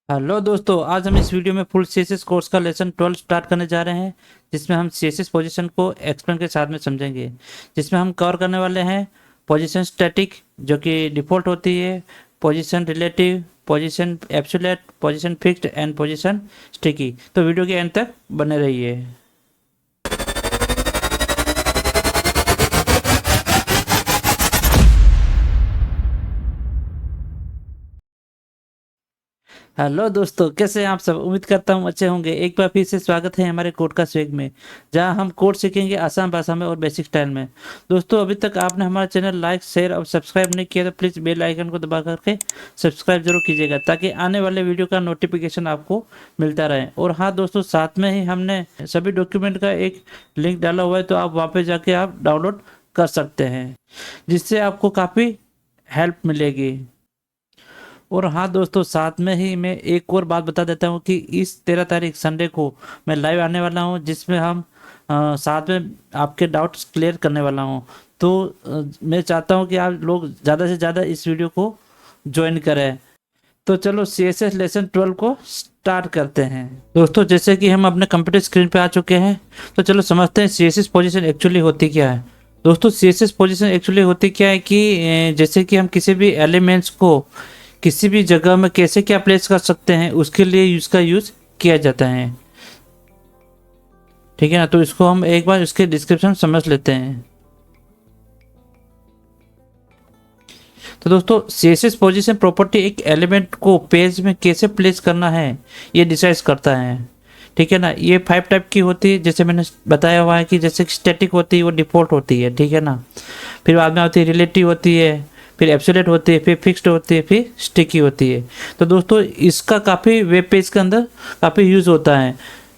Hello दोस्तों, आज हम इस वीडियो में फुल सीएसएस कोर्स का लेसन 12 स्टार्ट करने जा रहे हैं, जिसमें हम सीएसएस पोजीशन को एक्सप्लेन के साथ में समझेंगे। जिसमें हम कवर करने वाले हैं पोजीशन स्टैटिक, जो कि डिफ़ॉल्ट होती है, position relative, position absolute, position fixed and position sticky. तो वीडियो के एंड तक बने रहिए। हेलो दोस्तों, कैसे हैं आप सब? उम्मीद करता हूँ अच्छे होंगे। एक बार फिर से स्वागत है हमारे कोड का स्वेग में, जहां हम कोड सीखेंगे आसान भाषा में और बेसिक स्टाइल में। दोस्तों, अभी तक आपने हमारा चैनल लाइक, शेयर और सब्सक्राइब नहीं किया तो प्लीज़ बेल आइकन को दबा करके सब्सक्राइब जरूर कीजिएगा, ताकि आने वाले वीडियो का नोटिफिकेशन आपको मिलता रहे। और हाँ दोस्तों, साथ में ही हमने सभी डॉक्यूमेंट का एक लिंक डाला हुआ है, तो आप वहाँ पे जाके आप डाउनलोड कर सकते हैं, जिससे आपको काफ़ी हेल्प मिलेगी। और हाँ दोस्तों, साथ में ही मैं एक और बात बता देता हूँ कि इस 13 तारीख संडे को मैं लाइव आने वाला हूँ, जिसमें हम साथ में आपके डाउट्स क्लियर करने वाला हूँ। तो मैं चाहता हूँ कि आप लोग ज़्यादा से ज़्यादा इस वीडियो को ज्वाइन करें। तो चलो CSS लेसन 12 को स्टार्ट करते हैं। दोस्तों, जैसे कि हम अपने कंप्यूटर स्क्रीन पे आ चुके हैं, तो चलो समझते हैं CSS पोजीशन एक्चुअली होती क्या है। दोस्तों, CSS पोजीशन एक्चुअली होती क्या है कि जैसे कि हम किसी भी एलिमेंट्स को किसी भी जगह में कैसे क्या प्लेस कर सकते हैं, उसके लिए इसका यूज किया जाता है। ठीक है ना? तो इसको हम एक बार इसके डिस्क्रिप्शन समझ लेते हैं। तो दोस्तों, CSS पोजीशन प्रॉपर्टी एक एलिमेंट को पेज में कैसे प्लेस करना है, ये डिसाइड करता है। ठीक है ना? ये 5 टाइप की होती है, जैसे मैंने बताया हुआ है कि जैसे स्टैटिक होती है वो डिफ़ॉल्ट होती है। ठीक है ना? फिर बाद में आती है रिलेटिव होती है, फिर एब्सोल्यूट होती है, फिर फिक्स्ड होती है, फिर स्टिकी होती है। तो दोस्तों, इसका काफ़ी वेब पेज के अंदर काफ़ी यूज़ होता है,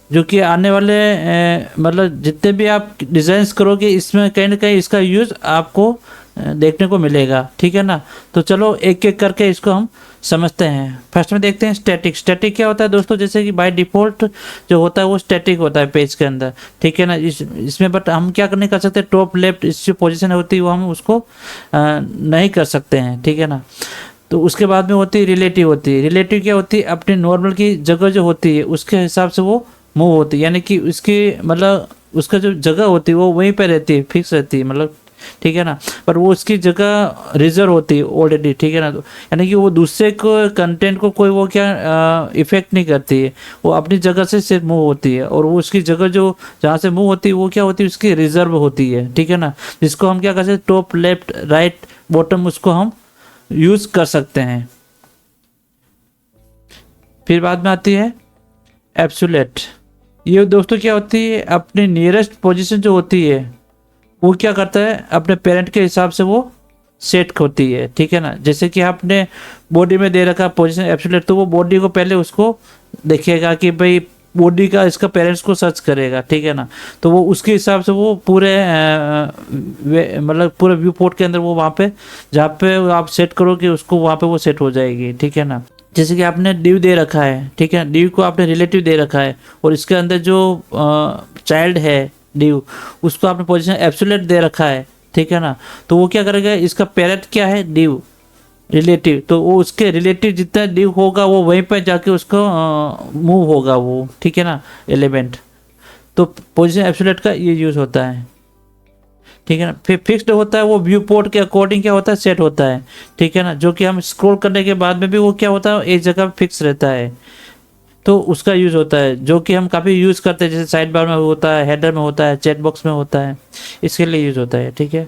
जो कि आने वाले मतलब जितने भी आप डिज़ाइंस करोगे, इसमें कहीं ना कहीं इसका यूज़ आपको देखने को मिलेगा। ठीक है ना? तो चलो एक एक करके इसको हम समझते हैं। फर्स्ट में देखते हैं स्टैटिक। स्टैटिक क्या होता है दोस्तों? जैसे कि बाय डिफ़ॉल्ट जो होता है वो स्टैटिक होता है पेज के अंदर। ठीक है ना? इसमें बट हम क्या नहीं कर सकते, टॉप लेफ्ट इस जो पोजीशन होती है वो हम उसको नहीं कर सकते हैं। ठीक है ना? तो उसके बाद में होती है रिलेटिव। होती है रिलेटिव क्या होती है? अपनी नॉर्मल की जगह जो होती है उसके हिसाब से वो मूव होती है, यानी कि उसकी मतलब उसका जो जगह होती है वो वहीं पर रहती है, फिक्स रहती है मतलब। ठीक है ना? पर वो उसकी जगह रिजर्व होती है ऑलरेडी। ठीक है ना? तो यानी कि वो दूसरे को कंटेंट को कोई वो क्या इफेक्ट नहीं करती है, वो अपनी जगह से सिर्फ मूव होती है। और वो उसकी जगह जो जहाँ से मूव होती है वो क्या होती है? उसकी रिजर्व होती है। ठीक है ना? जिसको हम क्या कर सकते हैं, टॉप लेफ्ट राइट बॉटम, उसको हम यूज कर सकते हैं। फिर बाद में आती है एब्सोल्यूट। ये दोस्तों क्या होती है? अपनी नियरेस्ट पोजीशन जो होती है वो क्या करता है, अपने पेरेंट के हिसाब से वो सेट होती है। ठीक है ना? जैसे कि आपने बॉडी में दे रखा पोजीशन एब्सोल्यूट, तो वो बॉडी को पहले उसको देखेगा कि भाई बॉडी का इसका पेरेंट्स को सर्च करेगा। ठीक है ना? तो वो उसके हिसाब से वो पूरे मतलब पूरे व्यू पोर्ट के अंदर वो वहाँ पे जहाँ पे आप सेट करोगे उसको वहाँ पे वो सेट हो जाएगी। ठीक है ना? जैसे कि आपने ड्यू दे रखा है। ठीक है? ड्यू को आपने रिलेटिव दे रखा है, और इसके अंदर जो चाइल्ड है ड्यू, उसको आपने पोजीशन एब्सोल्यूट दे रखा है। ठीक है ना? तो वो क्या करेगा, इसका पेरेंट क्या है, ड्यू रिलेटिव, तो वो उसके रिलेटिव जितना ड्यू होगा वो वहीं पर जाके उसको मूव होगा वो। ठीक है ना? एलिमेंट। तो पोजीशन एब्सोल्यूट का ये यूज़ होता है। ठीक है ना? फिर फिक्स्ड होता है, वो व्यू पोर्ट के अकॉर्डिंग क्या होता है, सेट होता है। ठीक है ना? जो कि हम स्क्रॉल करने के बाद में भी वो क्या होता है, एक जगह फिक्स रहता है। तो उसका यूज़ होता है, जो कि हम काफ़ी यूज़ करते हैं, जैसे साइड बार में होता है, हेडर में होता है, चैट बॉक्स में होता है, इसके लिए यूज़ होता है। ठीक है?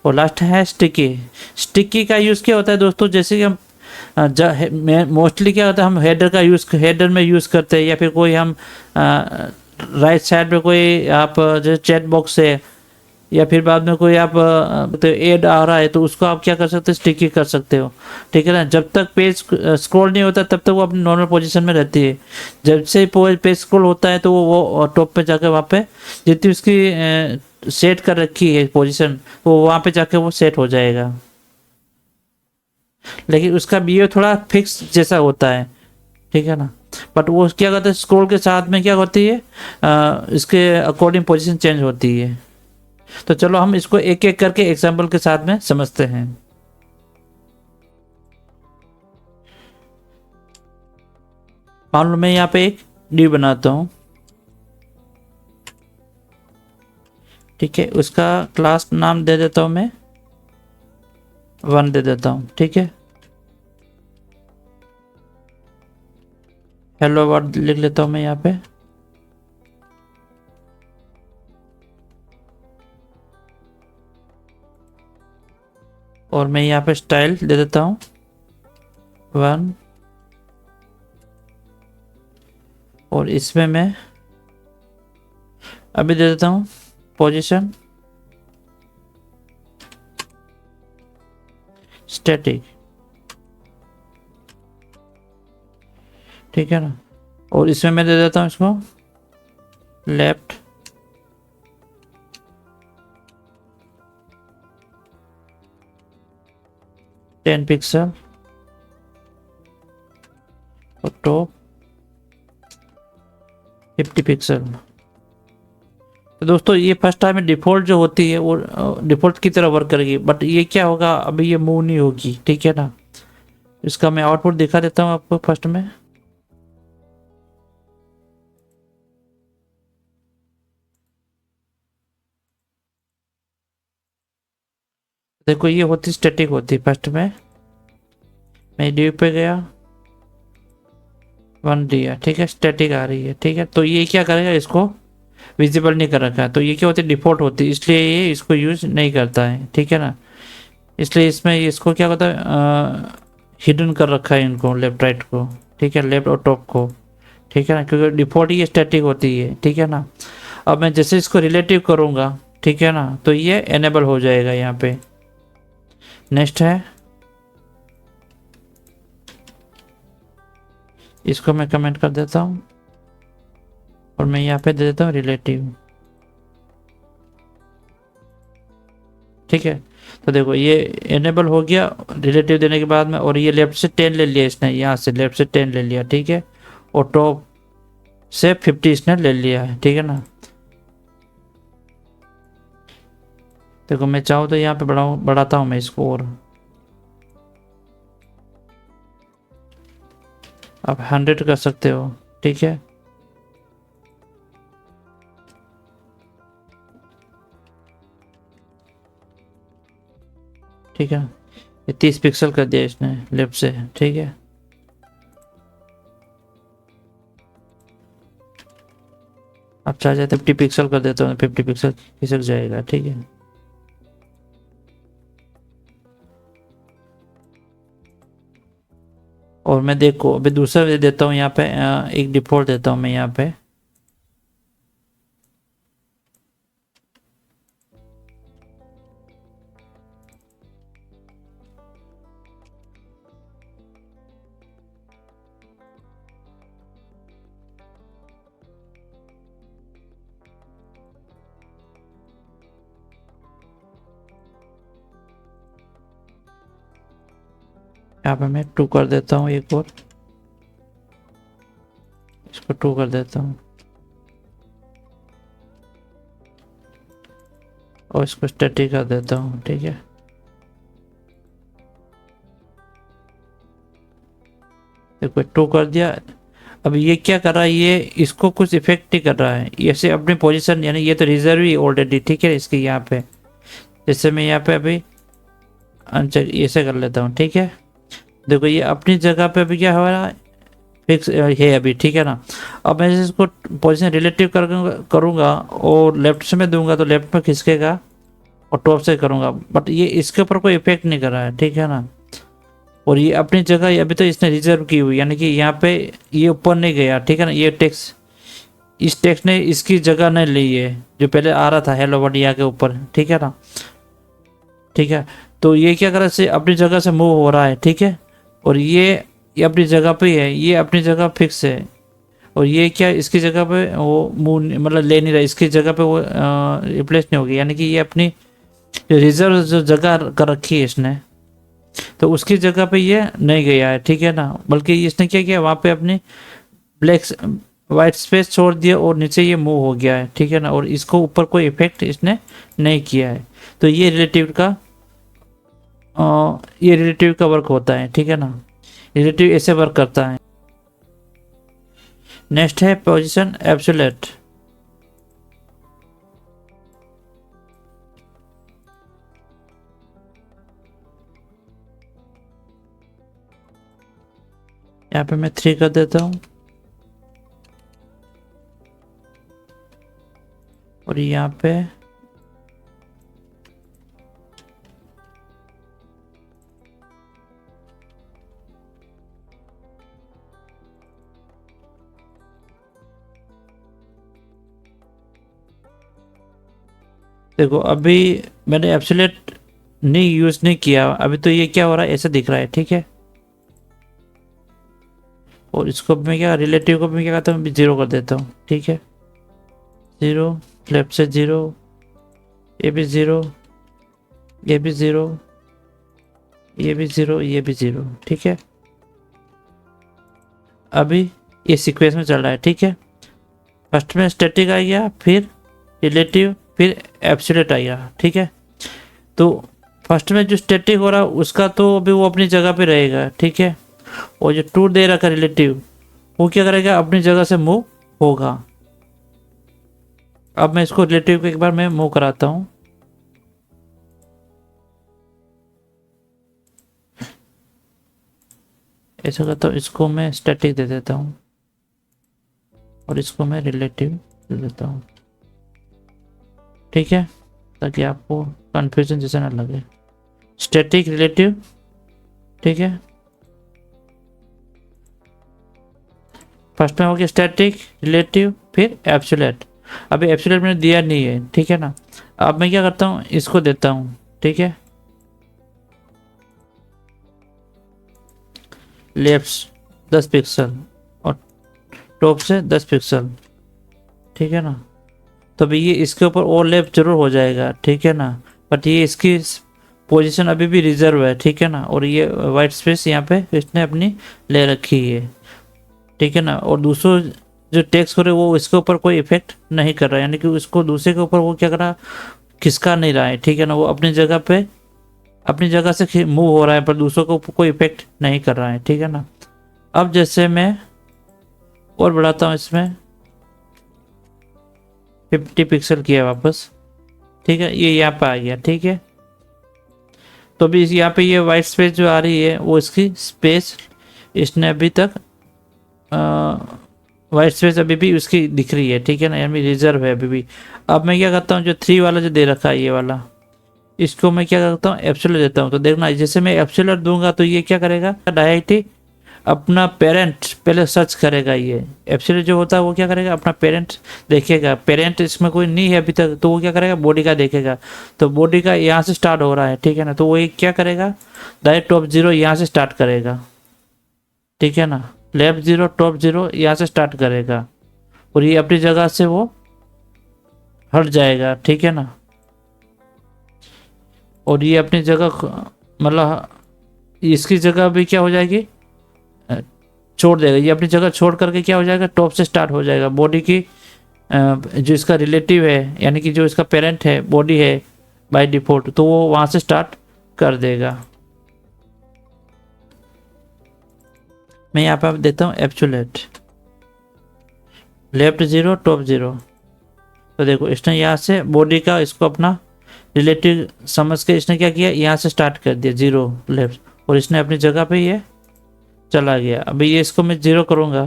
और लास्ट है स्टिकी। स्टिकी का यूज़ क्या होता है दोस्तों? जैसे कि हम मोस्टली क्या होता है, हम हेडर का यूज़ हेडर में यूज़ करते हैं, या फिर कोई हम राइट साइड में कोई आप जैसे चैट बॉक्स है, या फिर बाद में कोई आप तो एड आ रहा है, तो उसको आप क्या कर सकते हो, स्टिकी कर सकते हो। ठीक है ना? जब तक पेज स्क्रॉल नहीं होता तब तक वो अपनी नॉर्मल पोजीशन में रहती है। जब से पेज स्क्रॉल होता है तो वो टॉप पे जाकर वहाँ पे जितनी उसकी सेट कर रखी है पोजीशन, वो वहाँ पे जाके वो सेट हो जाएगा। लेकिन उसका बिहेव थोड़ा फिक्स जैसा होता है। ठीक है ना? बट वो क्या करता है, स्क्रॉल के साथ में क्या होती है, इसके अकॉर्डिंग पोजीशन चेंज होती है। तो चलो हम इसको एक एक करके एग्जाम्पल के साथ में समझते हैं। मान लो मैं यहाँ पे एक डी बनाता हूँ, ठीक है, उसका क्लास नाम दे देता हूँ मैं 1 दे देता हूँ, ठीक है। हेलो वर्ड लिख लेता हूँ मैं यहाँ पे, और मैं यहाँ पे स्टाइल दे देता हूँ 1, और इसमें मैं अभी दे देता हूँ पोजीशन स्टैटिक, ठीक है ना। और इसमें मैं दे देता हूँ इसको लेफ्ट, टेन पिक्सल, और टॉप 50 पिक्सल। तो दोस्तों ये फर्स्ट टाइम में डिफ़ॉल्ट जो होती है वो डिफ़ॉल्ट की तरह वर्क करेगी, बट ये क्या होगा, अभी ये मूव नहीं होगी, ठीक है ना। इसका मैं आउटपुट दिखा देता हूँ आपको फर्स्ट में। देखो ये होती स्टैटिक होती, फर्स्ट में मैं ड्यू पे गया 1 दिया, ठीक है, स्टैटिक आ रही है, ठीक है। तो ये क्या करेगा, इसको विजिबल नहीं कर रखा है, तो ये क्या होती है डिफ़ॉल्ट होती है, इसलिए ये इसको यूज नहीं करता है, ठीक है ना। इसलिए इसमें इसको क्या होता है, हिडन कर रखा है इनको, लेफ्ट राइट को, ठीक है, लेफ्ट और टॉप को, ठीक है ना, क्योंकि डिफ़ॉल्ट ये स्टैटिक होती है, ठीक है ना। अब मैं जैसे इसको रिलेटिव करूँगा, ठीक है ना, तो ये एनेबल हो जाएगा यहाँ पे। नेक्स्ट है, इसको मैं कमेंट कर देता हूँ, और मैं यहाँ पे दे देता हूँ रिलेटिव, ठीक है। तो देखो ये एनेबल हो गया रिलेटिव देने के बाद में, और ये लेफ्ट से 10 ले लिया इसने, यहाँ से लेफ्ट से 10 ले लिया, ठीक है, और टॉप से 50 इसने ले लिया है, ठीक है ना। देखो मैं चाहूँ तो यहाँ पे बढ़ाता हूँ मैं इसको, और आप 100 कर सकते हो, ठीक है। ठीक है, ये 30 पिक्सल कर दिया इसने लेफ्ट से, ठीक है। आप चाहे जाए 50 पिक्सल कर देता हूँ, 50 पिक्सल खिसक जाएगा, ठीक है। और मैं देखो अभी दूसरा दे देता हूँ यहाँ पे, एक डिफ़ॉल्ट देता हूँ मैं यहाँ पे, यहाँ पे मैं 2 कर देता हूँ, एक और इसको 2 कर देता हूँ, और इसको स्टैटिक कर देता हूँ, ठीक है। देखो 2 कर दिया। अब ये क्या कर रहा है, ये इसको कुछ इफेक्ट नहीं कर रहा है, ऐसे अपनी पोजीशन, यानी ये तो रिजर्व ही ऑलरेडी, ठीक है, इसके यहाँ पे। जैसे मैं यहाँ पे अभी अनचेक ऐसे कर लेता हूँ, ठीक है। देखो ये अपनी जगह पे अभी क्या हो रहा है, फिक्स है अभी, ठीक है ना। अब मैं इसको पोजीशन रिलेटिव करूँगा और लेफ्ट से मैं दूंगा तो लेफ्ट में खिसकेगा, और टॉप से करूँगा, बट ये इसके ऊपर कोई इफेक्ट नहीं कर रहा है, ठीक है ना। और ये अपनी जगह अभी तो इसने रिजर्व की हुई, यानी कि यहाँ पे ये ऊपर नहीं गया, ठीक है ना। ये टेक्स्ट, इस टेक्स्ट ने इसकी जगह नहीं ली है जो पहले आ रहा था हेलो वर्ड यहाँ के ऊपर, ठीक है ना, ठीक है। तो ये क्या कर रहा है, अपनी जगह से मूव हो रहा है, ठीक है। और ये अपनी जगह पे ही है, ये अपनी जगह फिक्स है, और ये क्या इसकी जगह पे वो मूव मतलब ले नहीं रहा, इसकी जगह पे वो रिप्लेस नहीं होगी, यानी कि ये अपनी रिजर्व जो जगह कर रखी है इसने, तो उसकी जगह पे ये नहीं गया है, ठीक है ना। बल्कि इसने क्या किया, वहाँ पे अपनी ब्लैक वाइट स्पेस छोड़ दिया और नीचे ये मूव हो गया है, ठीक है ना। और इसको ऊपर कोई इफेक्ट इसने नहीं किया है। तो ये रिलेटिव का वर्क होता है, ठीक है ना। रिलेटिव ऐसे वर्क करता है। नेक्स्ट है पोजीशन एब्सोल्यूट। यहाँ पे मैं 3 कर देता हूँ और यहाँ पे देखो अभी मैंने एब्सोल्यूट नहीं यूज नहीं किया, अभी तो ये क्या हो रहा है ऐसा दिख रहा है, ठीक है। और इसको मैं क्या रिलेटिव को मैं क्या करता हूँ, 0 कर देता हूँ, ठीक है। 0, लेफ्ट से 0, ये भी 0, ये भी 0, ये भी 0, ये भी 0, ठीक है। अभी ये सीक्वेंस में चल रहा है, ठीक है। फर्स्ट में स्टैटिक आ गया, फिर रिलेटिव, फिर एब्सोल्यूट आ गया, ठीक है। तो फर्स्ट में जो स्टैटिक हो रहा है उसका तो अभी वो अपनी जगह पे रहेगा, ठीक है। और जो टू दे रखा रिलेटिव वो क्या करेगा, अपनी जगह से मूव होगा। अब मैं इसको रिलेटिव को एक बार मैं मूव कराता हूँ। ऐसा करता हूँ, इसको मैं स्टैटिक दे देता हूँ और इसको मैं रिलेटिव दे देता हूँ, ठीक है, ताकि आपको कंफ्यूजन जैसा ना लगे। स्टैटिक रिलेटिव, ठीक है। फर्स्ट में हो गया स्टैटिक, रिलेटिव, फिर एब्सोल्यूट। अभी एब्सोल्यूट मैंने दिया नहीं है, ठीक है ना। अब मैं क्या करता हूँ, इसको देता हूँ, ठीक है। लेफ्ट 10 पिक्सल और टॉप से 10 पिक्सल, ठीक है ना। तो अभी ये इसके ऊपर और लेफ्ट जरूर हो जाएगा, ठीक है ना। बट ये इसकी पोजीशन अभी भी रिजर्व है, ठीक है ना। और ये वाइट स्पेस यहाँ पे इसने अपनी ले रखी है, ठीक है ना। और दूसरा जो टेक्स्ट हो रहा है वो इसके ऊपर कोई इफेक्ट नहीं कर रहा है, यानी कि उसको दूसरे के ऊपर वो क्या कर रहा, खिसका नहीं रहा है, ठीक है ना। वो अपनी जगह पे अपनी जगह से मूव हो रहा है, पर दूसरों को कोई इफेक्ट नहीं कर रहा है, ठीक है ना। अब जैसे मैं और बढ़ाता हूँ, इसमें 50 पिक्सल किया वापस, ठीक है। ये यहाँ पे आ गया, ठीक है। तो अभी यहाँ पे ये वाइट स्पेस जो आ रही है वो इसकी स्पेस इसने अभी तक वाइट स्पेस अभी भी उसकी दिख रही है, ठीक है ना, यानी रिजर्व है अभी भी। अब मैं क्या करता हूँ, जो 3 वाला जो दे रखा है ये वाला, इसको मैं क्या करता हूँ, एब्सोल्यूट देता हूँ। तो देखना जैसे मैं एब्सोल्यूट दूंगा तो ये क्या करेगा, डायरेक्ट ही अपना पेरेंट पहले सर्च करेगा। ये एब्सोल्यूट जो होता है वो क्या करेगा, अपना पेरेंट देखेगा। पेरेंट इसमें कोई नहीं है अभी तक, तो वो क्या करेगा, बॉडी का देखेगा। तो बॉडी का यहाँ से स्टार्ट हो रहा है, ठीक है ना। तो वो क्या करेगा, डायरेक्ट टॉप 0 यहाँ से स्टार्ट करेगा, ठीक है ना। लेफ्ट 0 टॉप 0 यहाँ से स्टार्ट करेगा और ये अपनी जगह से वो हट जाएगा, ठीक है ना। और ये अपनी जगह मतलब इसकी जगह भी क्या हो जाएगी, छोड़ देगा। ये अपनी जगह छोड़ करके क्या हो जाएगा, टॉप से स्टार्ट हो जाएगा। बॉडी की जो इसका रिलेटिव है, यानी कि जो इसका पेरेंट है, बॉडी है बाय डिफॉल्ट, तो वो वहां से स्टार्ट कर देगा। मैं यहाँ पे देता हूँ एब्सोल्यूट, लेफ्ट 0 टॉप 0। तो देखो इसने यहाँ से बॉडी का इसको अपना रिलेटिव समझ के इसने क्या किया, यहाँ से स्टार्ट कर दिया 0 लेफ्ट, और इसने अपनी जगह पे ये चला गया। अभी ये इसको मैं 0 करूंगा,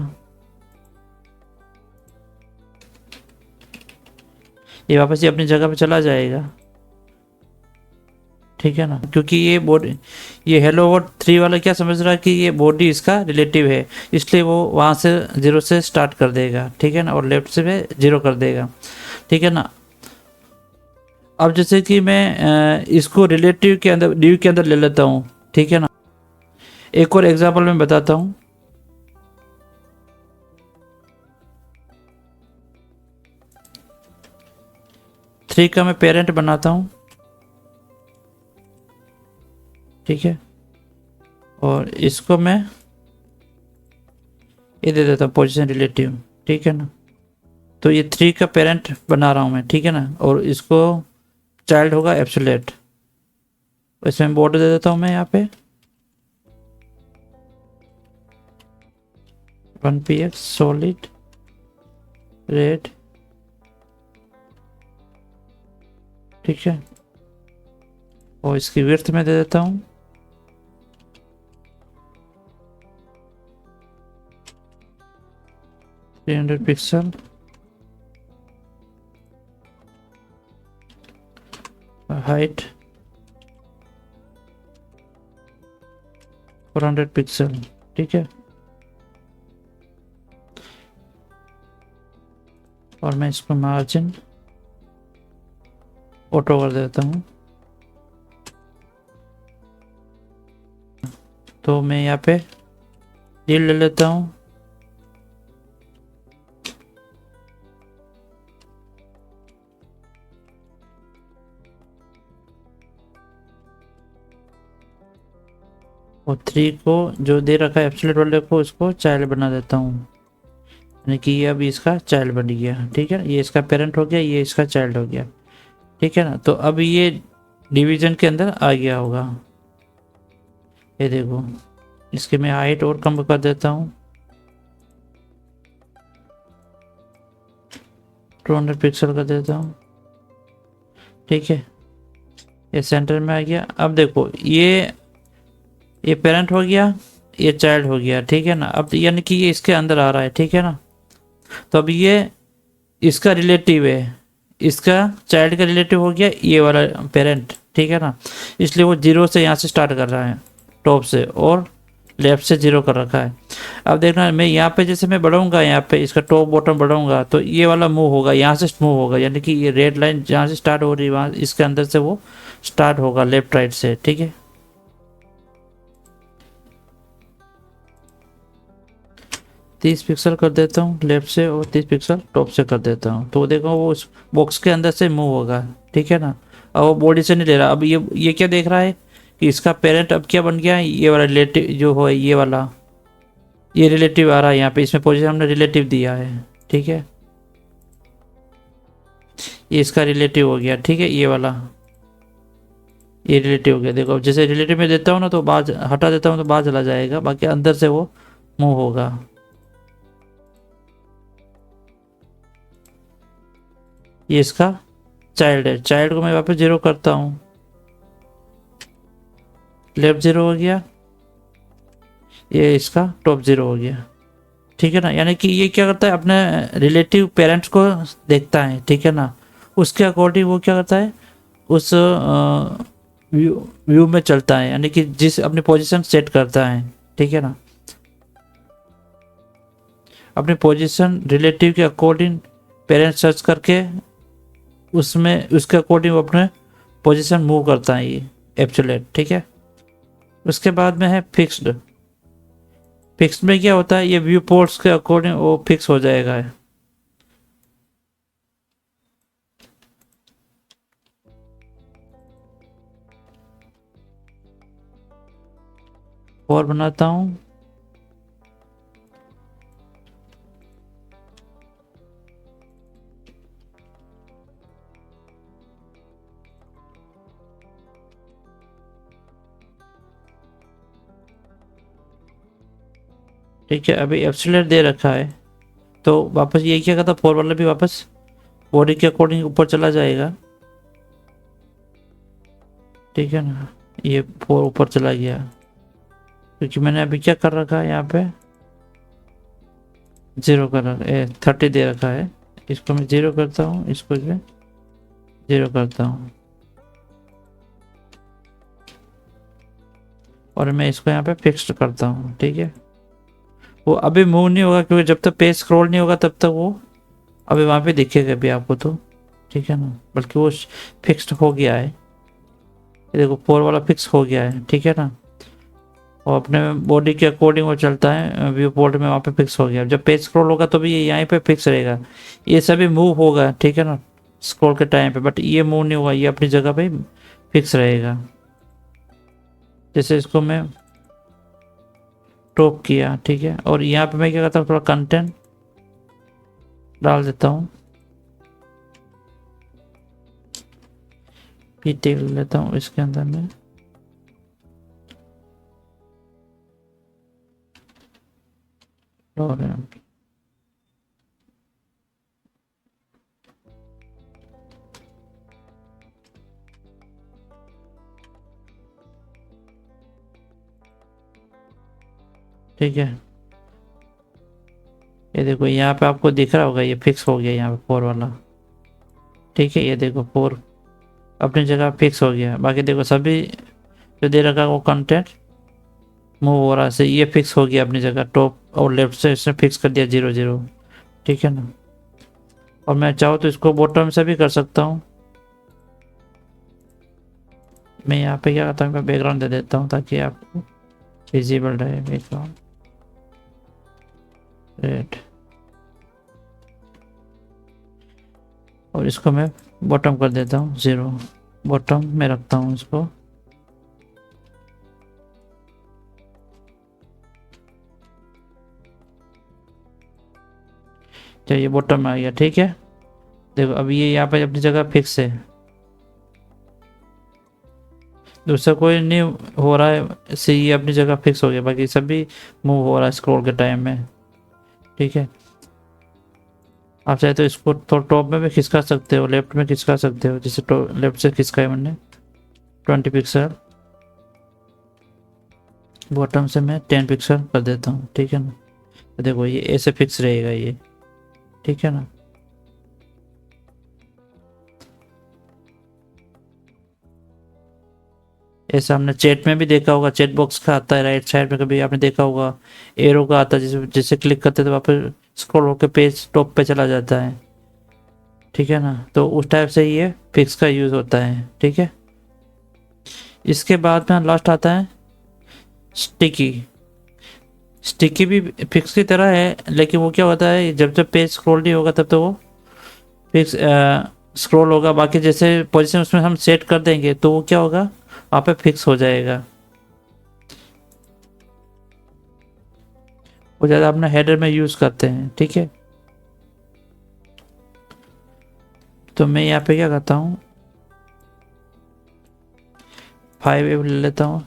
ये वापस ये अपनी जगह पे चला जाएगा, ठीक है ना। क्योंकि ये बॉडी, ये हेलो वर्ल्ड 3 वाला क्या समझ रहा है कि ये बॉडी इसका रिलेटिव है, इसलिए वो वहां से 0 से स्टार्ट कर देगा, ठीक है ना। और लेफ्ट से 0 कर देगा, ठीक है ना। अब जैसे कि मैं इसको रिलेटिव के अंदर ड्यू के अंदर ले लेता हूँ, ठीक है ना। एक और एग्जांपल मैं बताता हूँ। थ्री का मैं पेरेंट बनाता हूँ, ठीक है। और इसको मैं ये दे देता हूँ पोजीशन रिलेटिव, ठीक है ना। तो ये 3 का पेरेंट बना रहा हूँ मैं, ठीक है ना। और इसको चाइल्ड होगा एब्सोल्यूट, इसमें बॉर्डर दे देता हूँ मैं यहाँ पे 1px सॉलिड रेड, ठीक है, और इसकी विड्थ में दे देता हूँ 300 पिक्सल, हाइट 400 पिक्सल, ठीक है। और मैं इसको मार्जिन ऑटो कर देता हूँ। तो मैं यहाँ पे ये ले लेता हूँ, और 3 को जो दे रखा है एब्सोल्यूट वाले को, उसको चाइल्ड बना देता हूँ, यानी कि ये अभी इसका चाइल्ड बन गया, ठीक है। ये इसका पेरेंट हो गया, ये इसका चाइल्ड हो गया, ठीक है ना। तो अब ये डिवीजन के अंदर आ गया होगा, ये देखो। इसके मैं हाइट और कम कर देता हूँ, 200 पिक्सल कर देता हूँ, ठीक है। ये सेंटर में आ गया। अब देखो ये पेरेंट हो गया, ये चाइल्ड हो गया, ठीक है ना। अब यानी कि ये इसके अंदर आ रहा है, ठीक है ना। तो अब ये इसका रिलेटिव है, इसका चाइल्ड का रिलेटिव हो गया ये वाला पेरेंट, ठीक है ना। इसलिए वो 0 से यहाँ से स्टार्ट कर रहा है, टॉप से, और लेफ्ट से 0 कर रखा है। अब देखना, मैं यहाँ पे जैसे मैं बढ़ाऊंगा, यहाँ पे इसका टॉप बॉटम बढ़ाऊंगा, तो ये वाला मूव होगा, यहाँ से मूव होगा, यानी कि ये रेड लाइन जहाँ से स्टार्ट हो रही है वहाँ इसके अंदर से वो स्टार्ट होगा लेफ्ट राइट से, ठीक है। 30 पिक्सल कर देता हूँ लेफ्ट से, और 30 पिक्सल टॉप से कर देता हूँ। तो देखो वो उस बॉक्स के अंदर से मूव होगा, ठीक है ना। अब वो बॉडी से नहीं ले रहा। अब ये क्या देख रहा है कि इसका पेरेंट अब क्या बन गया है, ये वाला रिलेटिव जो है, ये वाला, ये रिलेटिव आ रहा है यहाँ पे, इसमें पोजीशन हमने रिलेटिव दिया है, ठीक है। ये इसका रिलेटिव हो गया, ठीक है, ये वाला, ये रिलेटिव हो गया। देखो अब जैसे रिलेटिव में देता हूँ ना, तो बाहर हटा देता हूँ तो बाहर चला जाएगा, बाकी अंदर से वो मूव होगा। ये इसका चाइल्ड है, चाइल्ड को मैं वापस 0 करता हूँ, लेफ्ट 0 हो गया, ये इसका टॉप 0 हो गया, ठीक है ना। यानी कि ये क्या करता है, अपने रिलेटिव पेरेंट्स को देखता है, ठीक है ना। उसके अकॉर्डिंग वो क्या करता है, उस व्यू में चलता है, यानी कि जिस अपनी पोजीशन सेट करता है, ठीक है ना। अपनी पोजीशन रिलेटिव के अकॉर्डिंग पेरेंट्स सर्च करके उसमें उसके अकॉर्डिंग वो अपने पोजीशन मूव करता है, ये एब्सोल्यूट, ठीक है। उसके बाद में है फिक्स्ड। फिक्स्ड में क्या होता है, ये व्यू पोर्ट्स के अकॉर्डिंग वो फिक्स हो जाएगा। और बनाता हूँ, ठीक है। अभी एब्सोल्यूट दे रखा है, तो वापस ये क्या करता, 4 वाला भी वापस बॉडी के अकॉर्डिंग ऊपर चला जाएगा, ठीक है ना। ये 4 ऊपर चला गया, क्योंकि मैंने अभी क्या कर रखा है, यहाँ पे 0 कर रखा है, 30 दे रखा है। इसको मैं 0 करता हूँ, इसको मैं 0 करता हूँ, और मैं इसको यहाँ पे फिक्स्ड करता हूँ, ठीक है। वो अभी मूव नहीं होगा, क्योंकि जब तक पेज स्क्रॉल नहीं होगा तब तक वो अभी वहाँ पे दिखेगा भी आपको, तो ठीक है ना। बल्कि वो फिक्स्ड हो गया है, ये देखो 4 वाला फिक्स हो गया है, ठीक है ना। और अपने बॉडी के अकॉर्डिंग वो चलता है, व्यू पोर्ट में वहाँ पे फिक्स हो गया। जब पेज स्क्रॉल होगा तो भी ये यहाँ पे फिक्स रहेगा, ये सभी मूव होगा, ठीक है ना, स्क्रॉल के टाइम पे, बट ये मूव नहीं होगा, ये अपनी जगह पे फिक्स रहेगा। जैसे इसको मैं टॉप किया, ठीक है, और यहाँ पे मैं क्या करता हूँ, थोड़ा कंटेंट डाल देता हूँ, टेबल लेता हूँ इसके अंदर में, और ठीक है, ये देखो यहाँ पे आपको दिख रहा होगा, ये फिक्स हो गया यहाँ पे 4 वाला। ठीक है, ये देखो 4 अपनी जगह फिक्स हो गया। बाकी देखो सभी जो दे रखा है वो कंटेंट मूव हो रहा है, ये फिक्स हो गया अपनी जगह। टॉप और लेफ्ट से इसने फिक्स कर दिया 0 0। ठीक है ना, और मैं चाहूँ तो इसको बॉटम से भी कर सकता हूँ। मैं यहाँ पे क्या करता हूँ, मैं बैकग्राउंड दे देता हूँ ताकि आपको विजिबल रहे बैकग्राउंड रेड, और इसको मैं बॉटम कर देता हूँ 0। बॉटम में रखता हूँ इसको। चलिए बॉटम में आ गया। ठीक है, देखो अभी ये यहाँ पे अपनी जगह फिक्स है, दूसरा कोई नहीं हो रहा है, ये अपनी जगह फिक्स हो गया। बाकी सभी मूव हो रहा है स्क्रॉल के टाइम में। ठीक है, आप चाहे तो इसको थोड़ा टॉप में भी खिसका सकते हो, लेफ्ट में खिसका सकते हो। जैसे लेफ्ट से खिसका है मैंने 20 पिक्सल, बॉटम से मैं 10 पिक्सल कर देता हूँ। ठीक है ना, तो देखो ये ऐसे फिक्स रहेगा ये। ठीक है ना, ऐसा हमने चैट में भी देखा होगा, चैट बॉक्स का आता है राइट साइड में, कभी आपने देखा होगा एरो का आता है, जैसे जैसे क्लिक करते तो वापस स्क्रॉल होकर पेज टॉप पे चला जाता है। ठीक है ना, तो उस टाइप से ये फिक्स का यूज़ होता है। ठीक है, इसके बाद में लास्ट आता है स्टिकी। स्टिकी भी फिक्स की तरह है, लेकिन वो क्या होता है, जब जब पेज स्क्रॉल नहीं होगा तब तो वो फिक्स स्क्रॉल होगा। बाकी जैसे पोजीशन उसमें हम सेट कर देंगे तो वो क्या होगा, वहाँ पे फिक्स हो जाएगा। वो ज़्यादा अपना हेडर में यूज़ करते हैं। ठीक है, तो मैं यहाँ पे क्या करता हूँ, 5 ले लेता हूँ।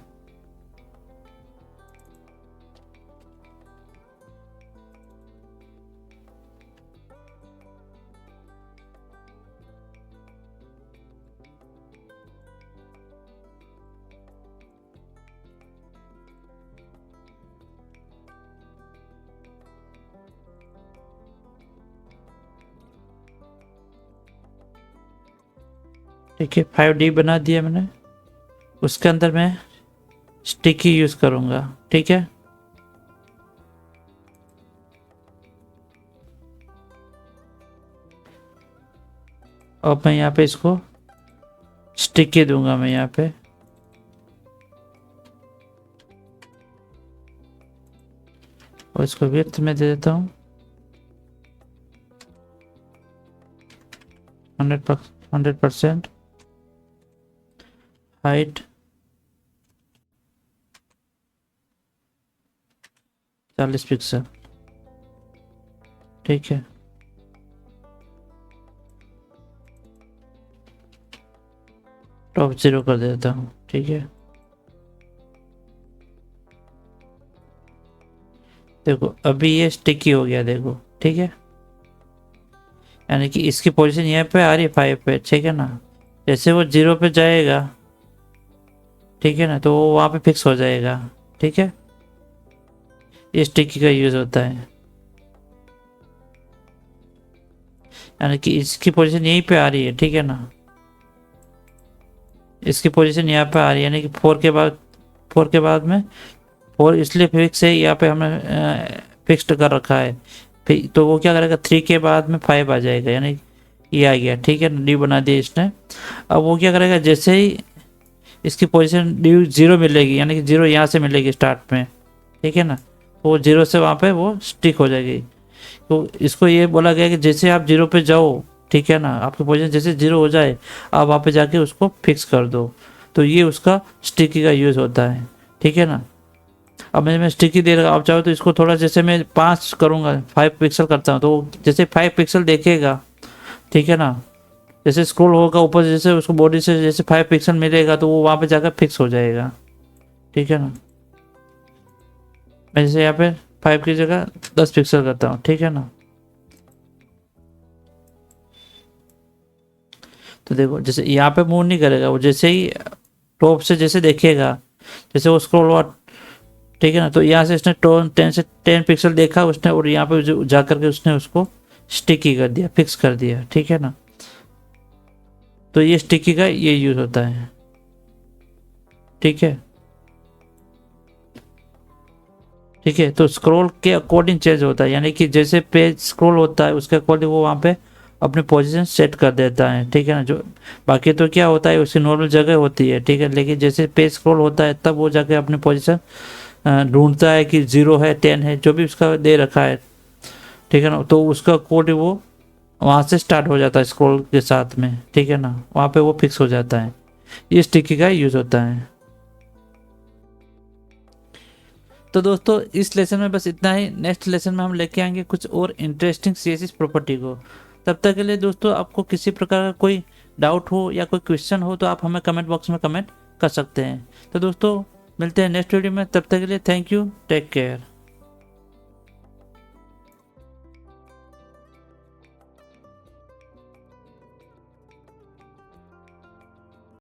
ठीक है, 5D बना दिया मैंने। उसके अंदर मैं स्टिकी यूज़ करूँगा। ठीक है, और मैं यहाँ पे इसको स्टिकी दूंगा मैं यहाँ पे। और इसको विड्थ में दे देता हूँ 100%। Height 40 pixel. ठीक है, टॉप 0 कर देता हूँ। ठीक है, देखो अभी ये स्टिकी हो गया देखो। ठीक है, यानी कि इसकी पोजीशन यहाँ पे आ रही है 5 पे। ठीक है ना, जैसे वो 0 पे जाएगा, ठीक है ना, तो वो वहाँ पे फिक्स हो जाएगा। ठीक है, ये स्टिकी का यूज़ होता है, यानी कि इसकी पोजीशन यहीं पे आ रही है। ठीक है ना, इसकी पोजीशन यहाँ पे आ रही है, यानी कि 4 के बाद में 4 इसलिए फिक्स है, यहाँ पे हमने फिक्स्ड कर रखा है। फिर तो वो क्या करेगा, 3 के बाद में 5 आ जाएगा, यानी ये आ गया। ठीक है, डी बना दिया इसने। अब वो क्या करेगा, जैसे ही इसकी पोजीशन डी 0 मिलेगी, यानी कि 0 यहाँ से मिलेगी स्टार्ट में। ठीक है ना, वो 0 से वहाँ पे वो स्टिक हो जाएगी। तो इसको ये बोला गया कि जैसे आप 0 पे जाओ, ठीक है ना, आपकी पोजीशन जैसे 0 हो जाए, आप वहाँ पे जाके उसको फिक्स कर दो। तो ये उसका स्टिकी का यूज़ होता है। ठीक है ना, अब मैं स्टिकी दे रहा, आप चाहो तो इसको थोड़ा, जैसे मैं 5 करूँगा, 5 पिक्सल करता हूँ, तो जैसे 5 पिक्सल देखेगा। ठीक है ना, जैसे स्क्रॉल होगा ऊपर, जैसे उसको बॉडी से जैसे 5 पिक्सल मिलेगा तो वो वहाँ पे जाकर फिक्स हो जाएगा। ठीक है ना, मैं जैसे यहाँ पे 5 की जगह 10 पिक्सल करता हूँ। ठीक है ना, तो देखो जैसे यहाँ पे मूव नहीं करेगा वो, जैसे ही टॉप से जैसे देखेगा, जैसे वो स्क्रॉल ठीक है ना। तो यहाँ से इसने 10 पिक्सल देखा उसने, और यहाँ पे जा करके उसने उसको स्टिकी कर दिया, फिक्स कर दिया, ठीक है ना। तो ये स्टिकी का ये यूज होता है, ठीक है। ठीक है, तो स्क्रॉल के अकॉर्डिंग चेंज होता है, यानी कि जैसे पेज स्क्रॉल होता है उसके अकॉर्डिंग वो वहाँ पे अपने पोजीशन सेट कर देता है, ठीक है ना। जो बाकी तो क्या होता है उसकी नॉर्मल जगह होती है, ठीक है, लेकिन जैसे पेज स्क्रॉल होता है तब वो जाके अपने पोजीशन ढूंढता है कि 0 है 10 है जो भी उसका दे रखा है, ठीक है ना। तो उसका कोड वो वहाँ से स्टार्ट हो जाता है स्क्रॉल के साथ में, ठीक है ना, वहाँ पे वो फिक्स हो जाता है। ये स्टिकी का यूज होता है। तो दोस्तों इस लेसन में बस इतना ही। नेक्स्ट लेसन में हम लेके आएंगे कुछ और इंटरेस्टिंग सीएसएस प्रॉपर्टी को। तब तक के लिए दोस्तों आपको किसी प्रकार का कोई डाउट हो या कोई क्वेश्चन हो तो आप हमें कमेंट बॉक्स में कमेंट कर सकते हैं। तो दोस्तों मिलते हैं नेक्स्ट वीडियो में, तब तक के लिए थैंक यू, टेक केयर।